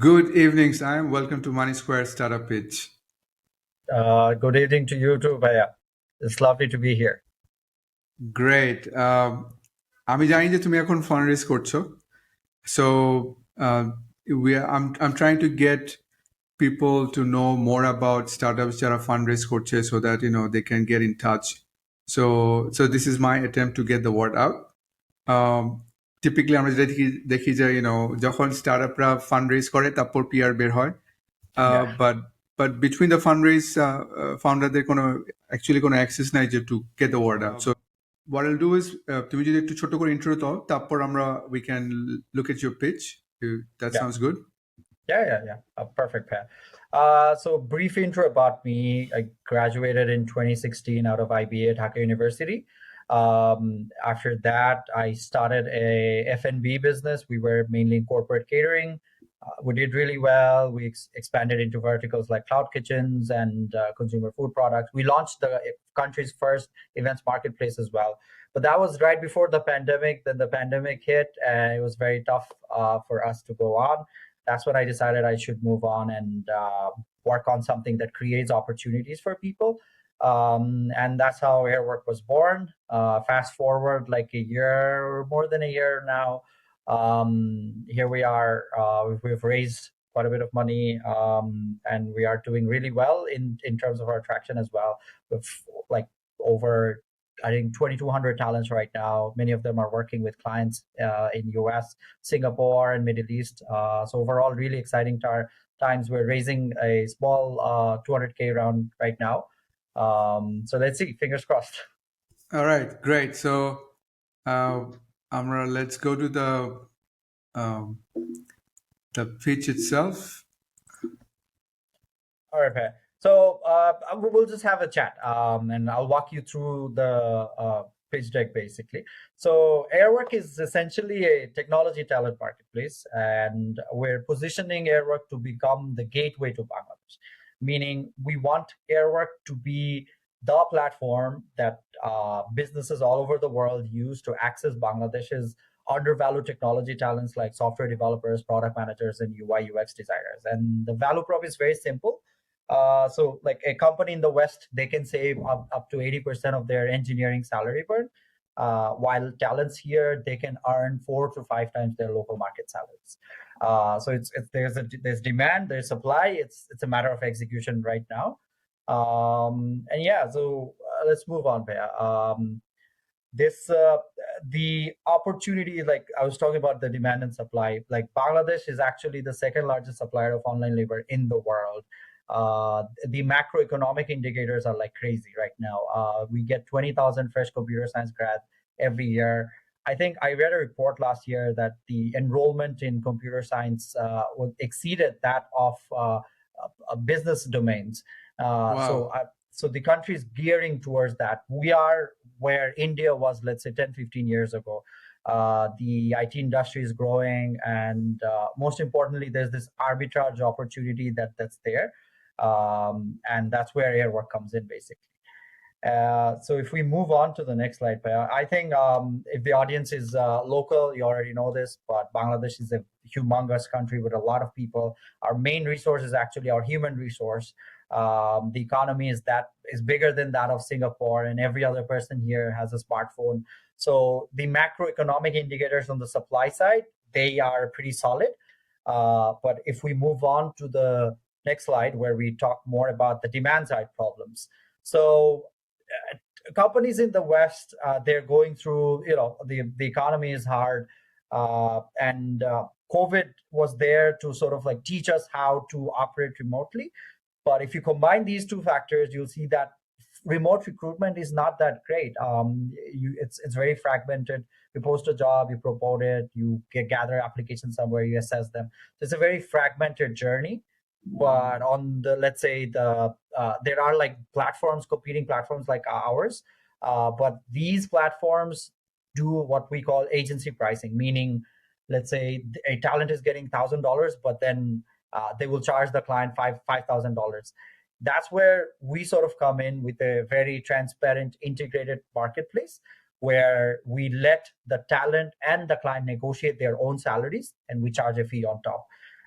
Good evening, Sayem. Welcome to Money Square Startup Pitch. Good evening to you too, Bhaiya. It's lovely to be here. Great. আমি জানি যে তুমি এখন ফান্ডরেজ করছো। So I'm trying to get people to know more about startups যারা fundraise করছে so that they can get in touch. So this is my attempt to get the word out. Typically আমরা যেটা দেখি যে যখন স্টার্টআপরা ফান্ডরেজ করে তারপর পিআর বের হয়। Yeah. But between the fundraise ফাউন্ডারদের কোনো অ্যাকচুয়ালি কোনো অ্যাক্সেস নাই যে to get the word out. So what I'll do is তুমি যদি একটু ছোট করে ইন্ট্রো দাও তারপর আমরা we can look at your pitch. That Yeah. sounds good. Yeah. Perfect, Pat. So brief intro about me. I graduated in 2016 out of IBA at Dhaka University. After that, I started a F&B business. We were mainly in corporate catering. We did really well. We expanded into verticals like cloud kitchens and consumer food products. We launched the country's first events marketplace as well. But that was right before the pandemic. Then the pandemic hit, and it was very tough for us to go on. That's when I decided I should move on and work on something that creates opportunities for people. And that's how Airwrk was born. Fast forward like a year, more than a year now. Here we are. We've raised quite a bit of money, and we are doing really well in terms of our traction as well. With like over, I think 2,200 talents right now. Many of them are working with clients in US, Singapore, and Middle East. So overall, really exciting times. We're raising a small 200K round right now. So let's see. Fingers crossed. All right, great. So Amra, let's go to the pitch itself. All right, Pat. So we'll just have a chat, and I'll walk you through the pitch deck basically. So Airwrk is essentially a technology talent marketplace, and we're positioning Airwrk to become the gateway to Bangladesh. Meaning, we want Airwrk to be the platform that businesses all over the world use to access Bangladesh's undervalued technology talents like software developers, product managers, and UI UX designers. And the value prop is very simple. So like a company in the West, they can save up to 80% of their engineering salary burn, while talents here, they can earn 4 to 5 times their local market salaries. So there's demand, there's supply. It's a matter of execution right now. And yeah, so let's move on, Bhaiya. The opportunity, like I was talking about the demand and supply, like Bangladesh is actually the second largest supplier of online labor in the world. The macroeconomic indicators are like crazy right now. We get 20,000 fresh computer science grads every year. I think I read a report last year that the enrollment in computer science exceeded that of business domains. Wow. So the country is gearing towards that. We are where India was, let's say, 10, 15 years ago. The IT industry is growing, and most importantly, there's this arbitrage opportunity that's there. And that's where Airwrk comes in, basically. So if we move on to the next slide, I think if the audience is local, you already know this, but Bangladesh is a humongous country with a lot of people. Our main resource is actually our human resource. The economy is bigger than that of Singapore, and every other person here has a smartphone. So the macroeconomic indicators on the supply side, they are pretty solid. But if we move on to the next slide, where we talk more about the demand side problems. So companies in the West, they're going through, the economy is hard, and COVID was there to sort of like teach us how to operate remotely. But if you combine these two factors, you'll see that remote recruitment is not that great. It's very fragmented. You post a job, you promote it, you gather applications somewhere, you assess them. So it's a very fragmented journey. But on the, let's say there are like competing platforms like ours, but these platforms do what we call agency pricing, meaning, let's say a talent is getting $1,000, but then they will charge the client $5,000. That's where we sort of come in with a very transparent, integrated marketplace where we let the talent and the client negotiate their own salaries, and we charge a fee on top.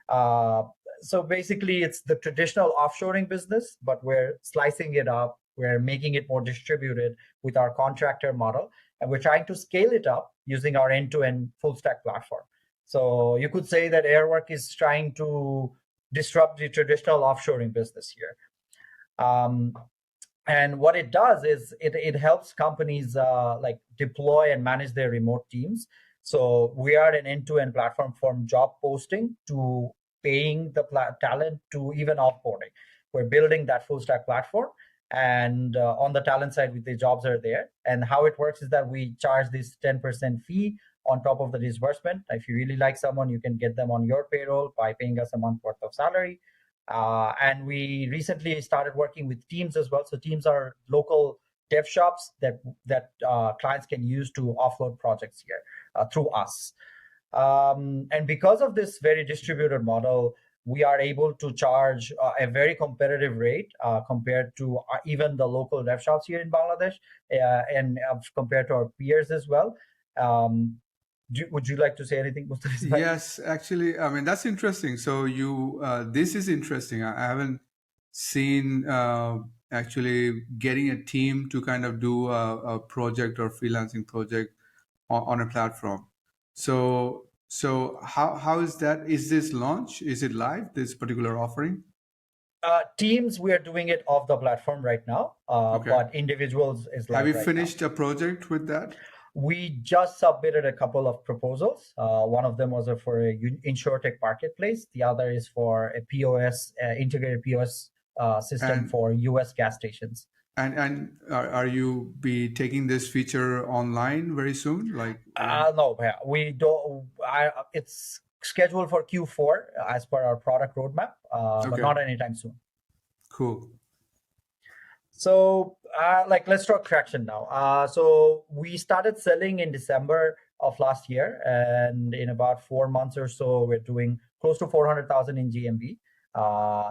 So basically, it's the traditional offshoring business, but we're slicing it up. We're making it more distributed with our contractor model, and we're trying to scale it up using our end-to-end full stack platform. So you could say that Airwrk is trying to disrupt the traditional offshoring business here. Um, and what it does is it helps companies like deploy and manage their remote teams. So we are an end-to-end platform from job posting to paying the talent to even offboarding. We're building that full stack platform, and on the talent side, the jobs are there. And how it works is that we charge this 10% fee on top of the disbursement. If you really like someone, you can get them on your payroll by paying us a month worth of salary. And we recently started working with teams as well. So teams are local dev shops that clients can use to offload projects here through us. And because of this very distributed model, we are able to charge a very competitive rate compared to even the local dev shops here in Bangladesh, and compared to our peers as well. Would you like to say anything, Mustafiz? Yes, actually, I mean that's interesting. So this is interesting. I haven't seen actually getting a team to kind of do a project or freelancing project on a platform. So how is that? Is this launch? Is it live? This particular offering? Teams, we are doing it off the platform right now, Okay. but individuals is Have live you right finished a project with that? We just submitted a couple of proposals. One of them was for a insurtech marketplace. The other is for a POS, integrated POS system And for US gas stations. and are you be taking this feature online very soon? Like when? No, we don't. It's scheduled for Q4 as per our product roadmap, but Okay, not anytime soon. cool. So, let's talk traction now. So we started selling in December of last year, and in about 4 months or so, we're doing close to 400,000 in GMV,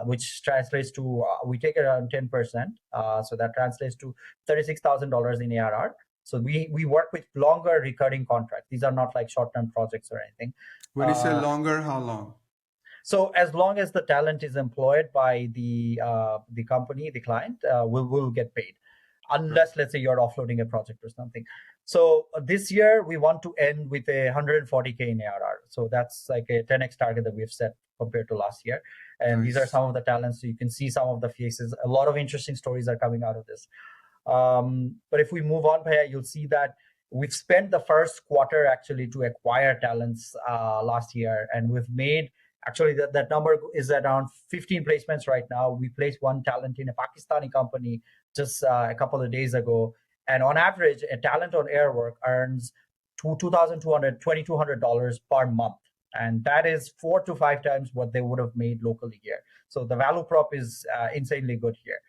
which translates to we take around 10%. So that translates to $36,000 in ARR. So we work with longer recurring contracts. These are not like short-term projects or anything. When you say longer, how long? So as long as the talent is employed by the company, the client will get paid, unless let's say you're offloading a project or something. So this year we want to end with a 140K in ARR. So that's like a 10x target that we've set compared to last year. And these are Nice. some of the talents. So you can see some of the faces. A lot of interesting stories are coming out of this. But if we move on, Bhaiya, you'll see that we've spent the first quarter actually to acquire talents last year, and we've made actually that number is around 15 placements right now. We placed one talent in a Pakistani company just a couple of days ago, and on average, a talent on Airwrk earns $2,200 per month, and that is 4 to 5 times what they would have made locally here. So the value prop is insanely good here.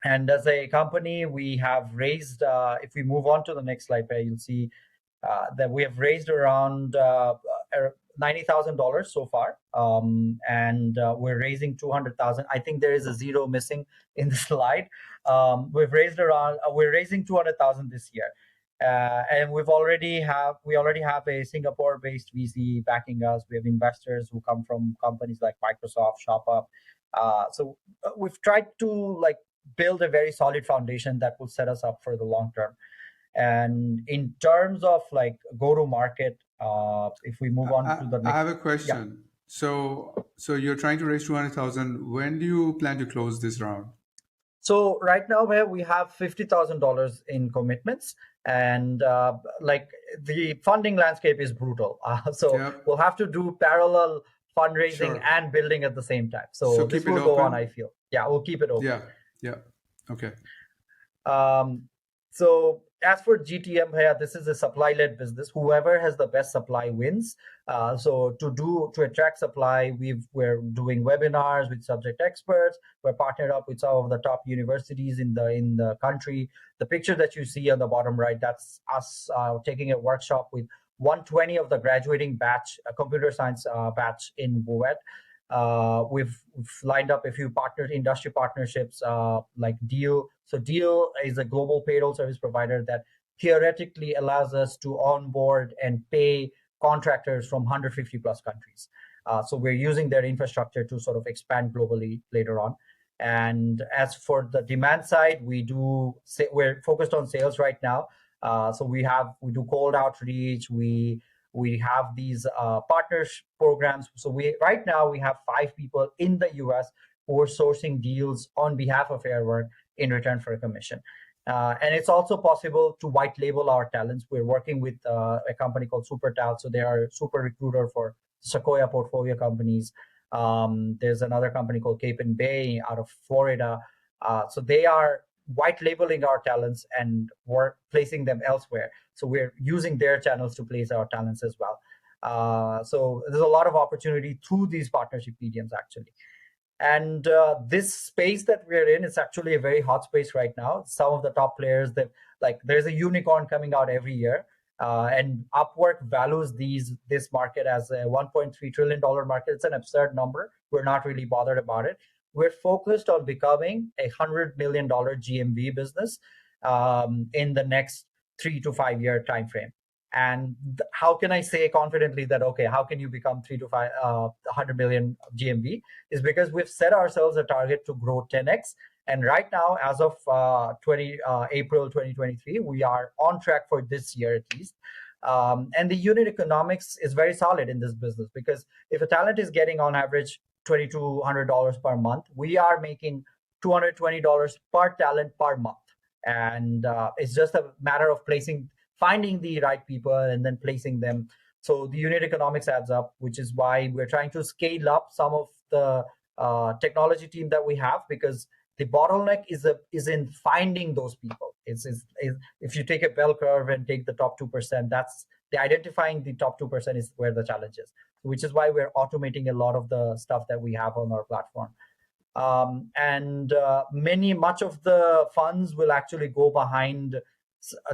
And as a company, we have raised, if we move on to the next slide, where you'll see that we have raised around $90,000 so far, and we're raising 200,000. I think there is a zero missing in the slide. We're raising 200,000 this year, and we already have a Singapore-based VC backing us. We have investors who come from companies like Microsoft, ShopUp. So we've tried to build a very solid foundation that will set us up for the long term. And in terms of go to market, if we move on to the next, I have a question. Yeah. So you're trying to raise 200,000. When do you plan to close this round? So right now, where we have $50,000 in commitments, and the funding landscape is brutal. We'll have to do parallel fundraising and building at the same time. So this will go on, I feel. Yeah, we'll keep it open. Yeah. Okay. So as for GTM, this is a supply-led business. Whoever has the best supply wins. So to attract supply, we're doing webinars with subject experts. We're partnered up with some of the top universities in the country. The picture that you see on the bottom right, that's us taking a workshop with 120 of the graduating batch, a computer science batch in Buet. We've lined up a few industry partnerships like Deal. So Deal is a global payroll service provider that theoretically allows us to onboard and pay contractors from 150 plus countries. So we're using their infrastructure to sort of expand globally later on. And as for the demand side, we're focused on sales right now. So we do cold outreach. We have these partners programs. So right now we have 5 people in the US who are sourcing deals on behalf of Airwrk in return for a commission. And it's also possible to white label our talents. We're working with a company called Supplyled. So they are a super recruiter for Sequoia portfolio companies. There's another company called Cape and Bay out of Florida. So they are white labeling our talents and we're placing them elsewhere. So we're using their channels to place our talents as well. So there's a lot of opportunity through these partnership mediums, actually. And this space that we're in is actually a very hot space right now. Some of the top players there's a unicorn coming out every year. And Upwork values this market as a $1.3 trillion market. It's an absurd number. We're not really bothered about it. We're focused on becoming a $100 million GMV business in the next 3 to 5 year time frame. And how can I say confidently that, okay, how can you become 3 to 5 100 million GMV? Is because we've set ourselves a target to grow 10x. And right now, as of April 2023, we are on track for this year at least. And the unit economics is very solid in this business, because if a talent is getting on average $2,200 per month, we are making $220 per talent per month. And it's just a matter of finding the right people and then placing them. So the unit economics adds up, which is why we're trying to scale up some of the technology team that we have, because the bottleneck is in finding those people. If you take a bell curve and take the top 2%, identifying the top 2% is where the challenge is, which is why we're automating a lot of the stuff that we have on our platform. And much of the funds will actually go behind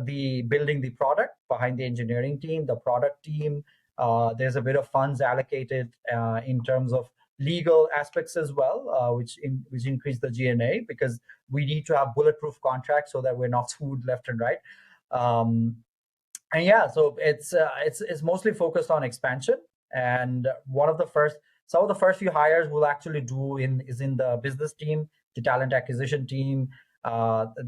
the building the product, behind the engineering team, the product team. There's a bit of funds allocated in terms of legal aspects as well, which increase the G&A, because we need to have bulletproof contracts so that we're not sued left and right. And yeah, so it's mostly focused on expansion. And some of the first few hires we'll actually do is in the business team, the talent acquisition team,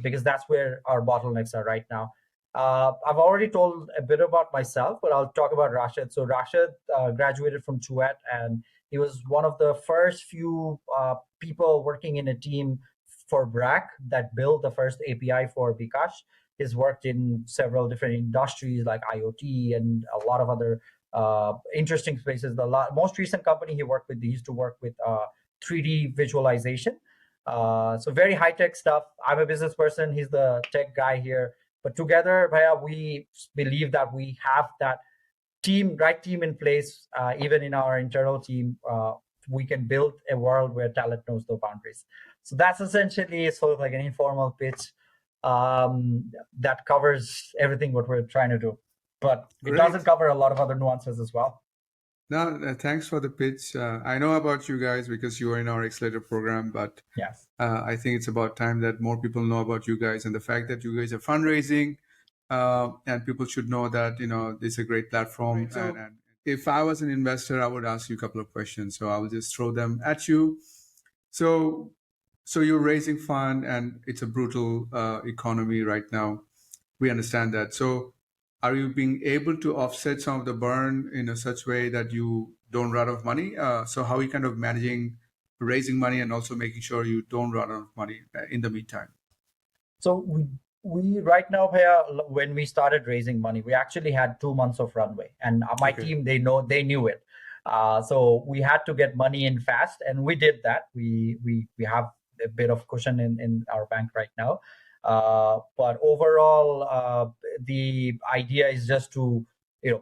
because that's where our bottlenecks are right now. I've already told a bit about myself, but I'll talk about Rashid. So Rashid graduated from Chouette, and he was one of the first few people working in a team for BRAC that built the first API for Bikash. He's worked in several different industries like IoT and a lot of other interesting spaces. The most recent company he used to work with 3D visualization. So very high-tech stuff. I'm a business person. He's the tech guy here. But together, Bhaiya, we believe that we have that right team in place. Even in our internal team, we can build a world where talent knows no boundaries. So that's essentially sort of like an informal pitch that covers everything what we're trying to do. But it doesn't cover a lot of other nuances as well. No, thanks for the pitch. I know about you guys because you are in our accelerator program, but yes, I think it's about time that more people know about you guys and the fact that you guys are fundraising, and people should know that this is a great platform. Right. And if I was an investor, I would ask you a couple of questions. So I will just throw them at you. So you're raising fund, and it's a brutal economy right now. We understand that. So are you being able to offset some of the burn in a such way that you don't run out of money? So how are you kind of managing raising money and also making sure you don't run out of money in the meantime? So we right now, Bhaiya, when we started raising money, we actually had 2 months of runway, and my team, they knew it. So we had to get money in fast, and we did that. We have a bit of cushion in our bank right now. But overall, the idea is just to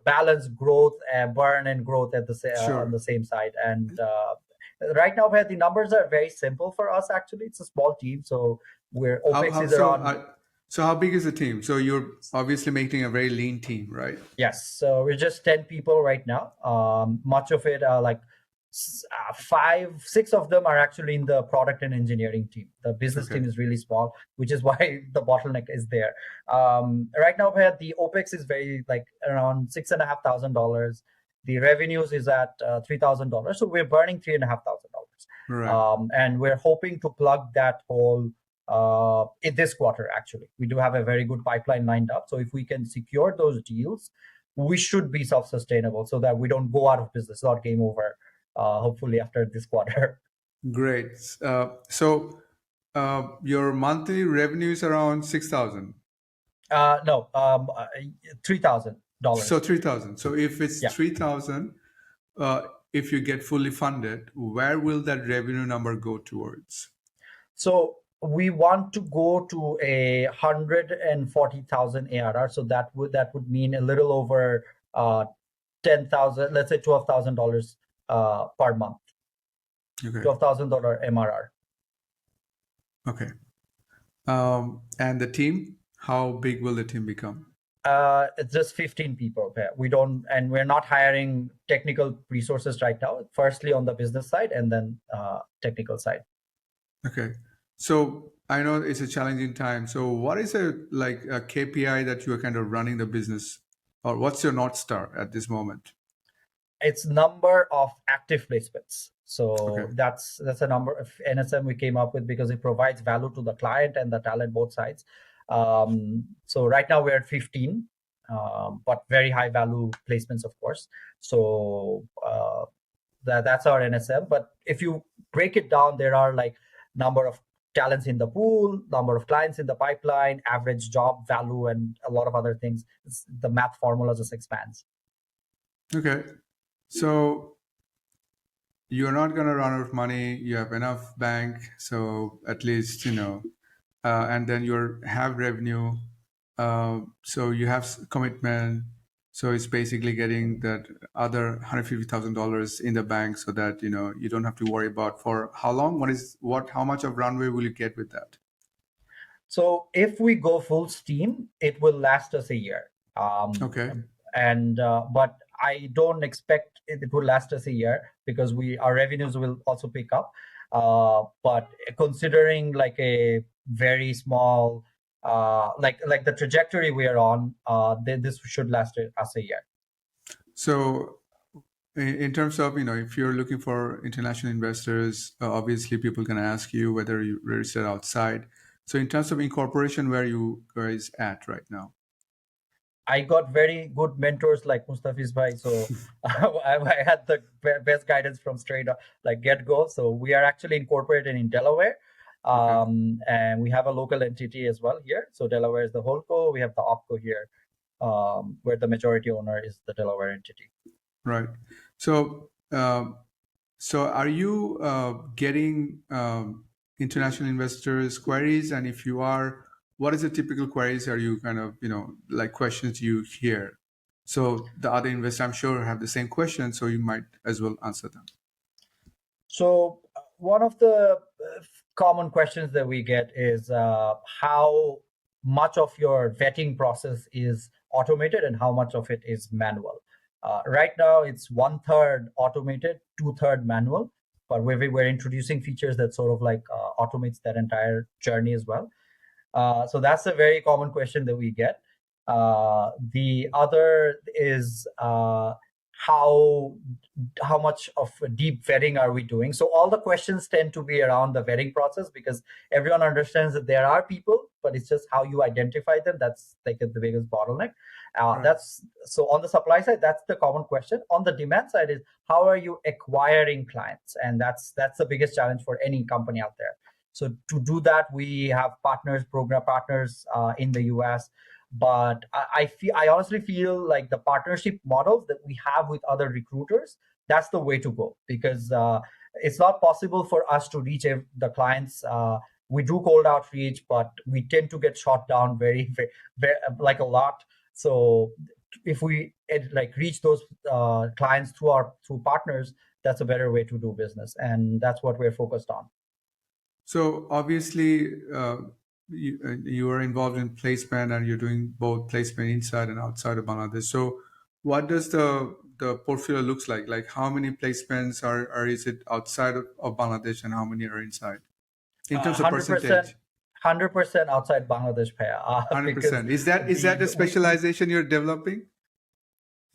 balance growth and burn and growth at on the same side. And right now, the numbers are very simple for us. Actually, it's a small team, so we're OPEX is around. So how big is the team? So you're obviously making a very lean team, right? Yes. So we're just 10 people right now. Much of it, like 5, 6 of them are actually in the product and engineering team. The business team is really small, which is why the bottleneck is there. Right now, the OPEX is very around $6,500. The revenues is at $3,000, so we're burning $3,500, Right. and we're hoping to plug that hole in this quarter. Actually, we do have a very good pipeline lined up. So if we can secure those deals, we should be self-sustainable, so that we don't go out of business, not game over. Hopefully after this quarter. Great. So your monthly revenue is around 6,000. No, $3,000. So 3,000. So if it's Yeah. 3,000, if you get fully funded, where will that revenue number go towards? So we want to go to 140,000 ARR. So that would mean a little over 10,000, let's say $12,000 per month. Okay. $12,000 MRR. Okay. And the team, how big will the team become? It's just 15 people. We're not hiring technical resources right now. Firstly on the business side, and then technical side. Okay. So I know it's a challenging time. So what is a KPI that you are kind of running the business, or what's your North Star at this moment? It's number of active placements. So Okay. that's a number of NSM we came up with because it provides value to the client and the talent, both sides. So right now we're at 15, but very high value placements, of course. So that's our NSM. But if you break it down, there are like number of talents in the pool, number of clients in the pipeline, average job value, and a lot of other things. The math formula just expands. Okay. So you're not going to run out of money. You have enough bank. So at least, and then you have revenue. So you have commitment. So it's basically getting that other $150,000 in the bank so that, you don't have to worry about for how long, how much of runway will you get with that? So if we go full steam, it will last us a year. Okay. And but I don't expect it will last us a year because our revenues will also pick up. But considering like a very small, like the trajectory we are on, this should last us a year. So in terms of, if you're looking for international investors, obviously people can ask you whether you register outside. So in terms of incorporation, where are you guys at right now? I got very good mentors like Mustafiz bhai, so I had the best guidance from straight up like get go. So we are actually incorporated in Delaware, Okay. and we have a local entity as well here. So Delaware is the holdco. We have the opco here, where the majority owner is the Delaware entity. Right. So, are you getting international investors queries? And if you are, what is the typical queries? Are you kind of, like questions you hear? So the other investors, I'm sure, have the same questions, so you might as well answer them. So one of the common questions that we get is how much of your vetting process is automated and how much of it is manual. Right now, it's 1/3 automated, 2/3 manual, but we're introducing features that sort of like automates that entire journey as well. So that's a very common question that we get. The other is how much of deep vetting are we doing? So all the questions tend to be around the vetting process because everyone understands that there are people, but it's just how you identify them. That's like the biggest bottleneck. Right. That's so on the supply side, that's the common question. On the demand side is how are you acquiring clients? And that's the biggest challenge for any company out there. So to do that, we have program partners in the US. But I honestly feel like the partnership models that we have with other recruiters, that's the way to go because it's not possible for us to reach the clients. We do cold outreach, but we tend to get shot down very, very, very like a lot. So if we like reach those clients through partners, that's a better way to do business, and that's what we're focused on. So obviously, you are involved in placement, and you're doing both placement inside and outside of Bangladesh. So, what does the portfolio looks like? Like, how many placements are is it outside of Bangladesh, and how many are inside? In terms of 100%, percentage, 100% outside Bangladesh, Paya. 100%. Is that a specialization you're developing?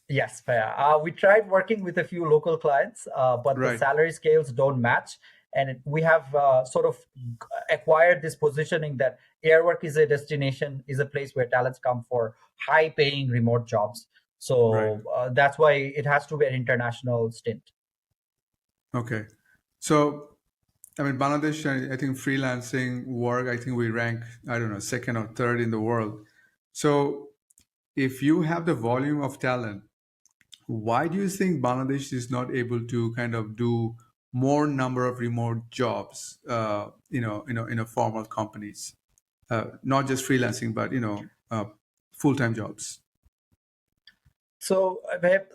Yes, fair. We tried working with a few local clients, but the Right, salary scales don't match. And we have sort of acquired this positioning that Airwrk is a destination, is a place where talents come for high paying remote jobs. right. So that's why it has to be an international stint. Okay. So, I mean, Bangladesh, I think freelancing work, I think we rank, I don't know, second or third in the world. So, if you have the volume of talent, why do you think Bangladesh is not able to kind of do more number of remote jobs, in a formal companies, not just freelancing, but full-time jobs? So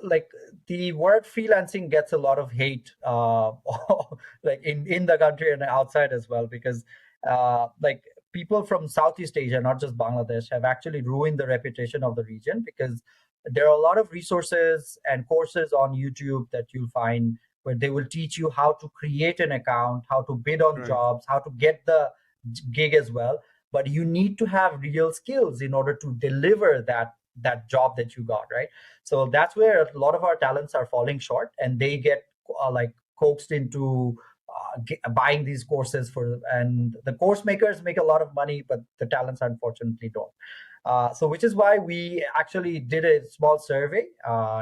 like the word freelancing gets a lot of hate, like in the country and outside as well, because like people from Southeast Asia, not just Bangladesh, have actually ruined the reputation of the region, because there are a lot of resources and courses on YouTube that you'll find where they will teach you how to create an account, how to bid on Right, jobs, how to get the gig as well. But you need to have real skills in order to deliver that job that you got, right? So that's where a lot of our talents are falling short, and they get like coaxed into buying these courses for, and the course makers make a lot of money, but the talents unfortunately don't. So which is why we actually did a small survey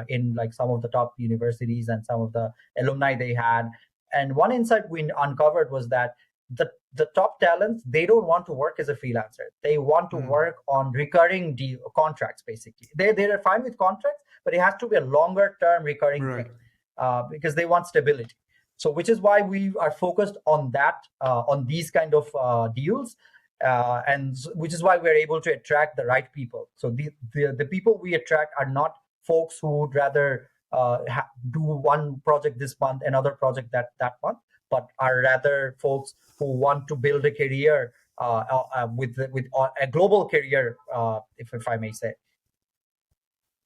in like some of the top universities and some of the alumni they had. And one insight we uncovered was that the top talents, they don't want to work as a freelancer. They want to mm, work on recurring deal contracts. Basically, they're fine with contracts, but it has to be a longer term recurring right. thing, because they want stability. So which is why we are focused on that, on these kind of deals, and which is why we're able to attract the right people. So the people we attract are not folks who would rather do one project this month, another project that month, but are rather folks who want to build a career, with a global career, if I may say.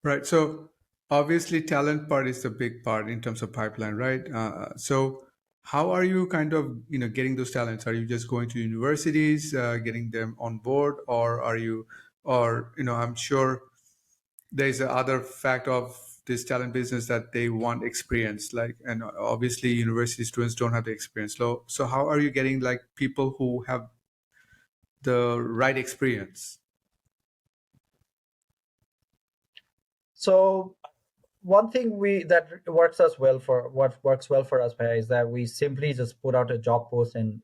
Right. So obviously, talent part is the big part in terms of pipeline, right? So how are you kind of getting those talents? Are you just going to universities, getting them on board, or are you, or I'm sure there's a other fact of this talent business that they want experience, like, and obviously university students don't have the experience. So how are you getting like people who have the right experience? So one thing we that works us well for what works well for us, Bhaiya, is that we simply just put out a job post, and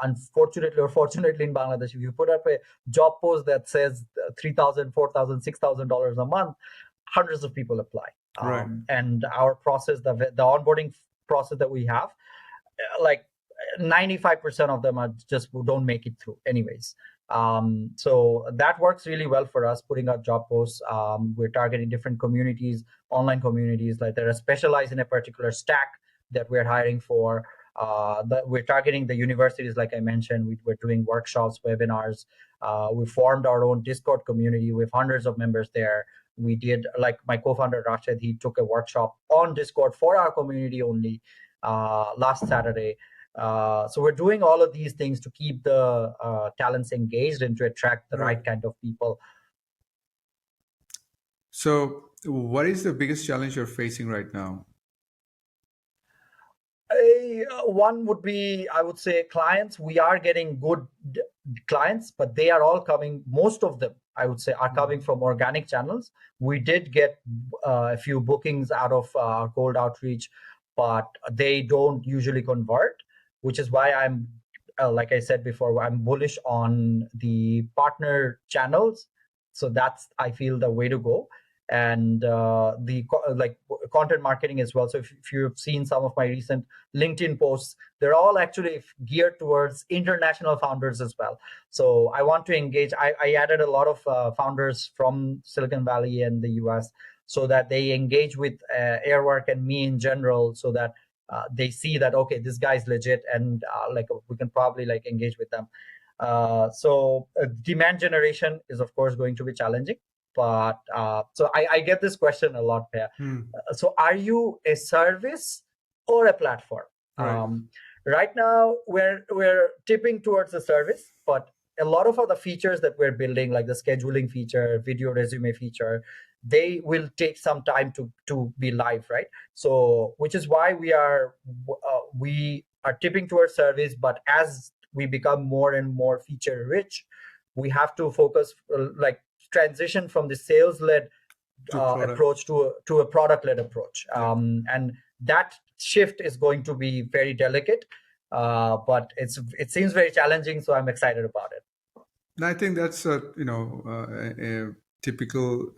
unfortunately or fortunately in Bangladesh, if you put up a job post that says $3,000, $4,000, $6,000 a month, hundreds of people apply. Right. And our process, the onboarding process that we have, like 95% of them are just who don't make it through anyways. So that works really well for us, putting out job posts. We're targeting different communities, online communities, like that are specialized in a particular stack that we're hiring for. We're targeting the universities, like I mentioned. We're doing workshops, webinars. We formed our own Discord community with hundreds of members there. We did, like my co-founder Rashid, he took a workshop on Discord for our community only last Saturday. So we're doing all of these things to keep the talents engaged and to attract the Right. right kind of people. So what is the biggest challenge you're facing right now? One would be, I would say, clients. We are getting good clients, but they are all coming. Most of them, I would say, are Mm. coming from organic channels. We did get a few bookings out of cold outreach, but they don't usually convert, which is why I'm, like I said before, I'm bullish on the partner channels. So that's, I feel, the way to go. And like content marketing as well. So if you've seen some of my recent LinkedIn posts, they're all actually geared towards international founders as well. So I want to engage. I added a lot of founders from Silicon Valley and the US, so that they engage with Airwrk and me in general, so that they see that, okay, this guy's legit, and like we can probably like engage with them. So demand generation is of course going to be challenging, but so I get this question a lot there. Hmm. So are you a service or a platform? Right. Right now we're tipping towards the service, but a lot of other features that we're building, like the scheduling feature, video resume feature, they will take some time to be live, right? So which is why we are tipping towards service, but as we become more and more feature rich, we have to focus, like transition from the sales led To product. approach to a product led approach. Yeah. And that shift is going to be very delicate, but it seems very challenging, so I'm excited about it. And I think that's a typical.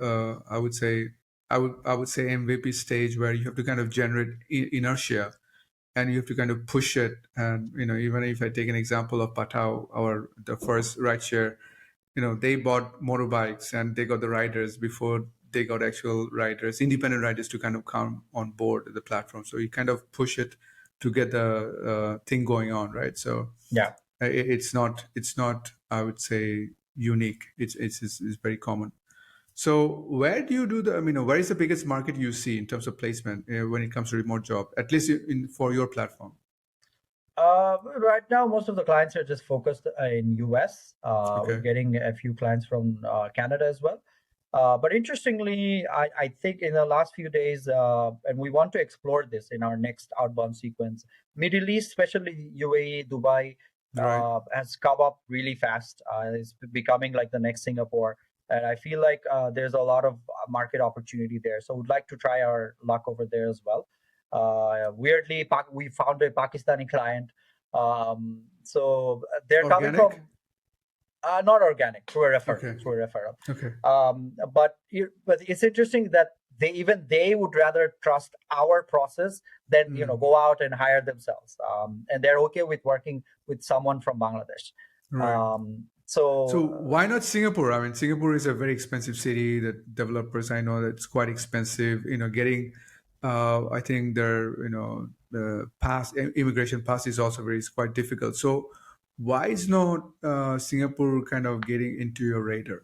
I would say MVP stage where you have to kind of generate inertia, and you have to kind of push it. And even if I take an example of Patao, our the first rideshare, they bought motorbikes and they got the riders before they got actual riders, independent riders, to kind of come on board the platform. So you kind of push it to get the thing going on, right? So Yeah. it's not I would say unique. It's very common. So where do you do the? Where is the biggest market you see in terms of placement when it comes to remote job? At least for your platform. Right now, most of the clients are just focused in US. We're Okay. getting a few clients from Canada as well. But interestingly, I think in the last few days, and we want to explore this in our next outbound sequence, Middle East, especially UAE, Dubai, Right. has come up really fast. It's becoming like the next Singapore. And I feel like there's a lot of market opportunity there. So we'd like to try our luck over there as well. Weirdly, we found a Pakistani client. So they're coming Organic. from not organic, through a referral. Okay. Through a referral. Okay. But it's interesting that they would rather trust our process than go out and hire themselves. And they're okay with working with someone from Bangladesh. Right. So So why not Singapore? Singapore is a very expensive city. The developers, I know, that's quite expensive. Getting, I think the immigration pass is also is quite difficult. So why is not Singapore kind of getting into your radar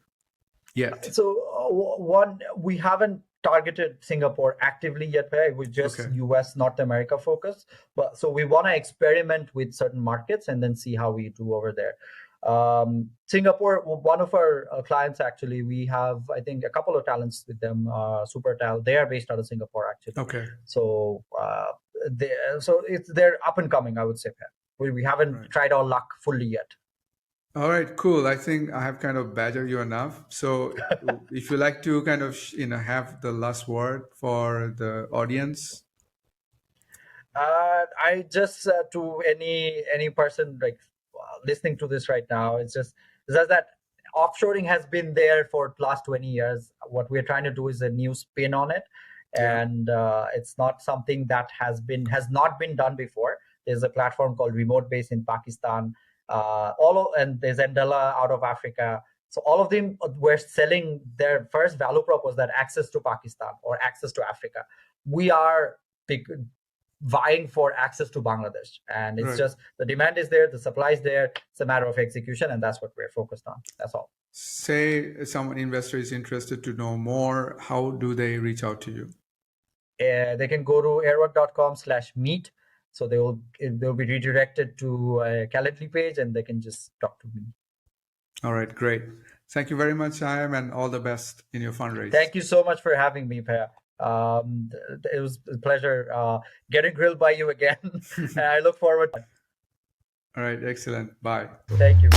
yet? So one, we haven't targeted Singapore actively yet. We're just Okay. US, North America focused. But so we want to experiment with certain markets and then see how we do over there. Singapore, one of our clients, actually, we have, I think, a couple of talents with them. Supertal, they are based out of Singapore, actually. Okay. So they're up and coming, I would say. We haven't tried our luck fully yet. All right, cool. I think I have kind of badgered you enough. So if you like to kind of have the last word for the audience. I just to any person like listening to this right now, it's just that offshoring has been there for last 20 years. What we're trying to do is a new spin on it, and it's not something that has not been done before. There's a platform called Remote Base in Pakistan. And there's Endela out of Africa. So all of them were selling, their first value prop was that access to Pakistan or access to Africa. We are vying for access to Bangladesh, and it's just the demand is there, the supply is there. It's a matter of execution, and that's what we're focused on. That's all. Say some investor is interested to know more, how do they reach out to you? They can go to airwrk.com/meet. So they'll be redirected to a Calendly page, and they can just talk to me. All right, great. Thank you very much, Sayem, and all the best in your fundraise. Thank you so much for having me, Paya. It was a pleasure getting grilled by you again. And I look forward. All right, excellent. Bye. Thank you.